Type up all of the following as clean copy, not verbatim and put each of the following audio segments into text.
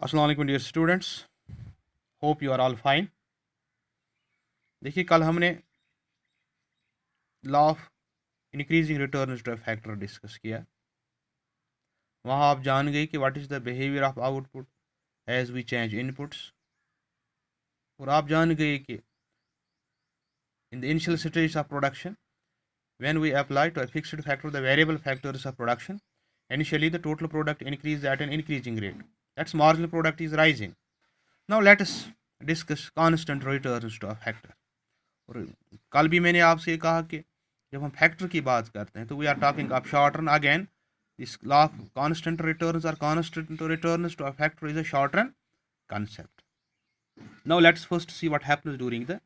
अस्सलाम वालेकुम dear students, hope you are all fine. देखिए, कल हमने law of increasing returns to a factor discuss किया। वहाँ आप जान गए कि what is the behaviour of output as we change inputs, और आप जान गए कि in the initial stage of production when we apply to a fixed factor the variable factors of production, initially the total product increases at an increasing rate. That's marginal product is rising. Now let us discuss constant returns to a factor. और कल भी मैंने आपसे कहा कि जब हम factor की बात करते हैं तो we are talking of short run again. This law of constant returns और constant returns to a factor is a short run concept. Now let's first see what happens during the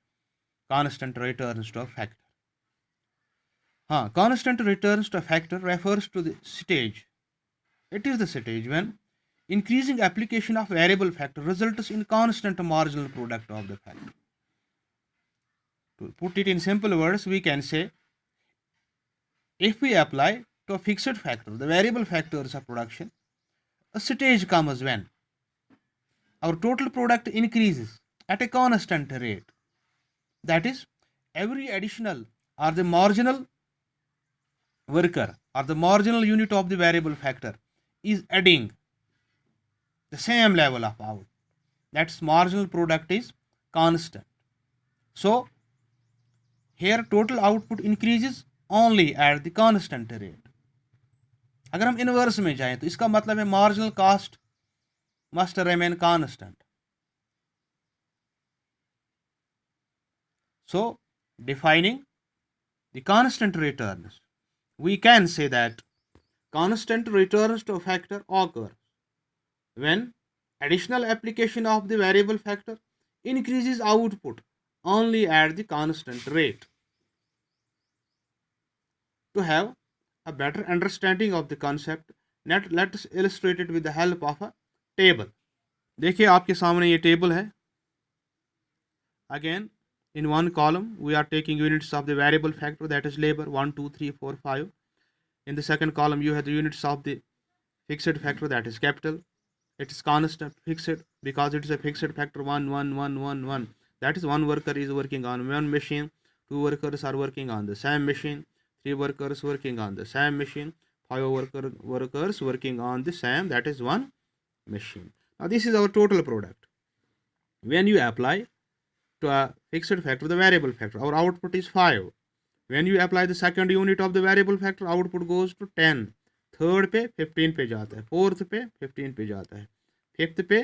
constant returns to a factor. Constant returns to a factor refers to the stage. It is the stage when increasing application of variable factor results in constant marginal product of the factor. To put it in simple words, we can say if we apply to a fixed factor the variable factors of production, a stage comes when our total product increases at a constant rate. That is, every additional or the marginal worker or the marginal unit of the variable factor is adding the same level of output. That's marginal product is constant. So here total output increases only at the constant rate. अगर हम inverse में जाएं तो इसका मतलब है marginal cost must remain constant. So defining the constant returns, we can say that constant returns to a factor occur when additional application of the variable factor increases output only at the constant rate. To have a better understanding of the concept, let us illustrate it with the help of a table. देखिए आपके सामने ये table है. Again, in one column we are taking units of the variable factor, that is labor 1 2 3 4 5. In the second column you have the units of the fixed factor, that is capital. It is constant fixed because it is a fixed factor 1 1 1 1 1. That is one worker is working on one machine, two workers are working on the same machine, three workers working on the same machine, five workers working on the same, that is one machine. Now this is our total product. When you apply to a fixed factor the variable factor, our output is 5. When you apply the second unit of the variable factor, output goes to 10. Third पे 15 पे जाता है, fourth पे 15 पे जाता है, fifth पे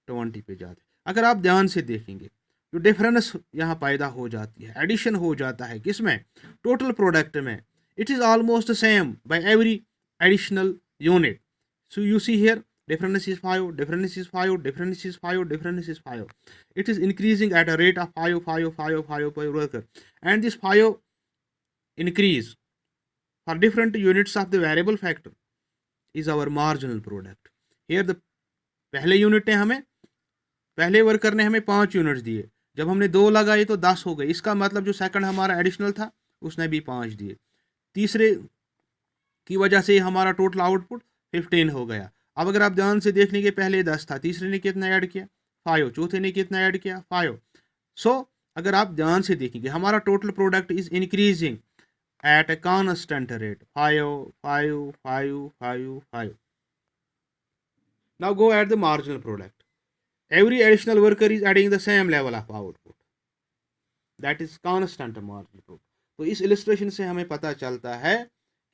20 पे जाता है. अगर आप ध्यान से देखेंगे जो डिफरेंस यहाँ पैदा हो जाती है, एडिशन हो जाता है किसमें, टोटल प्रोडक्ट में, it is almost same by every additional unit. So you see here difference is 5, difference is 5, difference is 5, difference is 5. It is increasing at a rate of 5 5 5 5 per worker, and this 5 increase for different units of the variable factor is our marginal product. Here the पहले unit ने हमें, पहले worker ने हमें 5 units दिए, जब हमने 2 लगाए तो 10 हो गए. इसका मतलब जो सेकंड हमारा एडिशनल था उसने भी 5 दिए. तीसरे की वजह से हमारा टोटल आउटपुट 15 हो गया. अब अगर आप ध्यान से देखने के पहले 10 था, तीसरे ने कितना ऐड किया 5, चौथे ने कितना ऐड किया 5. सो अगर आप ध्यान से देखेंगे हमारा total product is increasing at a constant rate 5 5 5 5 5. Now go at the marginal product. Every additional worker is adding the same level of output, that is constant marginal product. तो इस illustration से हमें पता चलता है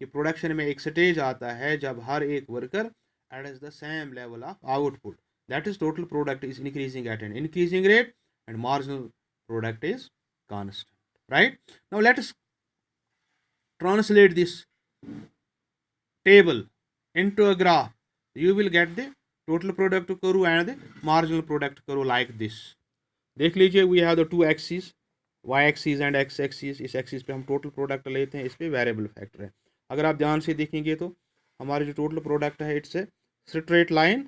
कि प्रोडक्शन में एक स्टेज आता है जब हर एक worker adds the same level of output, that is total product is increasing at an increasing rate and marginal product is constant. Right, now let us translate this table into a graph. You will get the total product curve and the marginal product curve like this. देख लीजिए, we have the two axes, y axis and x axis. इस axis पे हम total product लेते हैं, इस पे variable factor है. अगर आप ध्यान से देखेंगे तो हमारे जो टोटल प्रोडक्ट है it's a straight line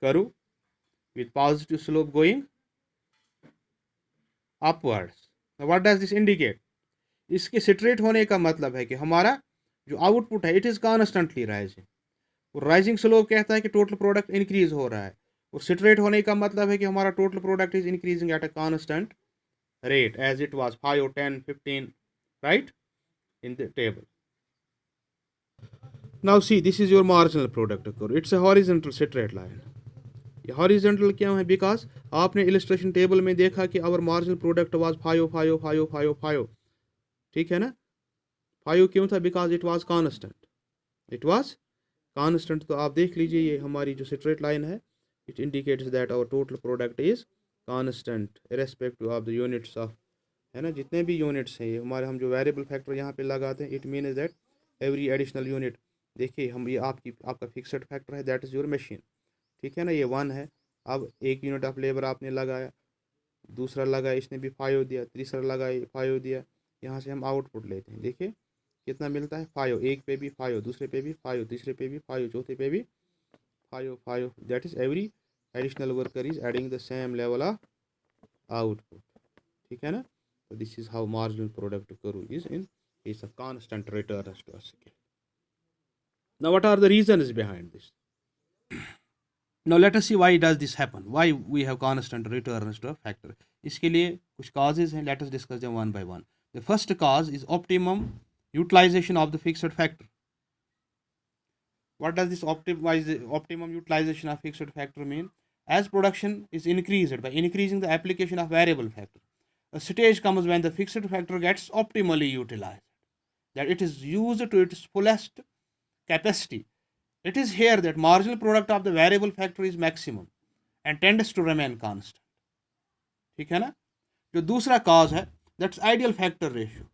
curve with positive slope going upwards. Now what does this indicate? इसके स्ट्रेट होने का मतलब है कि हमारा जो आउटपुट है इट इज कॉन्स्टेंटली राइजिंग. और राइजिंग स्लोप कहता है कि टोटल प्रोडक्ट इंक्रीज हो रहा है, और स्ट्रेट होने का मतलब है कि हमारा total product is increasing at a constant rate as it was 5 or 10 15, right, in the table. Now see, this is your marginal product curve. It's a horizontal straight line. ये हॉरिजेंटल क्यों है? Because आपने illustration table में देखा कि our marginal product was 5 ठीक है ना? 5 क्यों था? Because it was constant, it was constant. तो आप देख लीजिए ये हमारी जो स्ट्रेट लाइन है, it indicates that our total product is constant irrespective of the units of, है ना, जितने भी यूनिट्स हैं ये हमारे, हम जो वेरिएबल फैक्टर यहाँ पे लगाते हैं, it means that every additional unit, देखिए हम ये आपका फिक्स्ड फैक्टर है, दैट इज़ योर मशीन, ठीक है ना, ये 1 है। अब एक यूनिट ऑफ लेबर आपने लगाया, दूसरा लगाया, इसने भी 5 दिया, तीसरा लगाया 5 दिया, यहाँ से हम आउटपुट लेते हैं, देखिए कितना मिलता है 5, एक पे भी 5, दूसरे पे भी 5, तीसरे पे भी 5, चौथे पे भी 5, that is every additional worker is adding the same level of output, ठीक है ना। So this is how marginal product curve is in case of constant returns to a scale. Now what are the reasons behind this? Now let us see why does this happen, why we have constant returns to a factor. इसके लिए कुछ causes हैं, let us discuss them one by one. The first cause is optimum utilization of the fixed factor. What does this optimum utilization of fixed factor mean? As production is increased by increasing the application of variable factor, a stage comes when the fixed factor gets optimally utilized, that it is used to its fullest capacity. It is here that marginal product of the variable factor is maximum and tends to remain constant, ठीक है ना। जो दूसरा cause है, that's ideal factor ratio.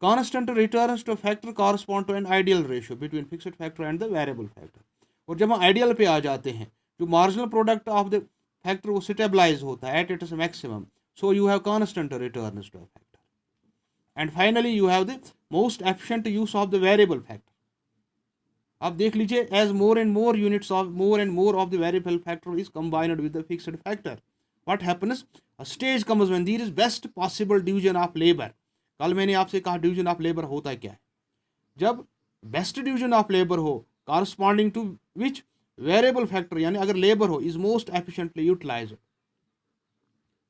Constant returns to factor correspond to an ideal ratio between fixed factor and the variable factor. और जब हम ideal पे आ जाते हैं, जो marginal product of the factor वो stabilize होता है at its maximum, so you have constant returns to a factor. And finally you have the most efficient use of the variable factor. आप देख लीजिए, as more and more of the variable factor is combined with the fixed factor, what happens? A stage comes when there is best possible division of labor. कल मैंने आपसे कहा division of labour होता है क्या है? जब बेस्ट डिवीजन ऑफ लेबर हो corresponding to which variable factor, यानी अगर लेबर हो is most efficiently utilised,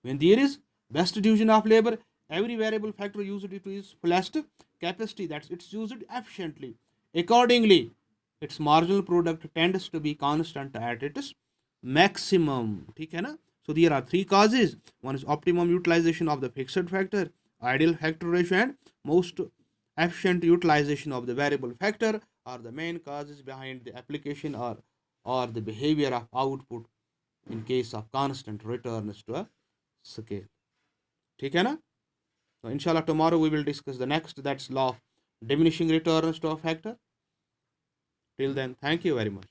when there is best division of labour every variable factor used to its fullest capacity, that's it's used efficiently. Accordingly, its marginal product tends to be constant at its maximum, ठीक है ना। So there are three causes. One is optimum utilization of the fixed factor, ideal factor ratio, and most efficient utilization of the variable factor are the main causes behind the application or the behavior of output in case of constant returns to a scale, ठीक है ना। So inshallah tomorrow we will discuss the next, that's law of diminishing returns to a factor. Till then, thank you very much.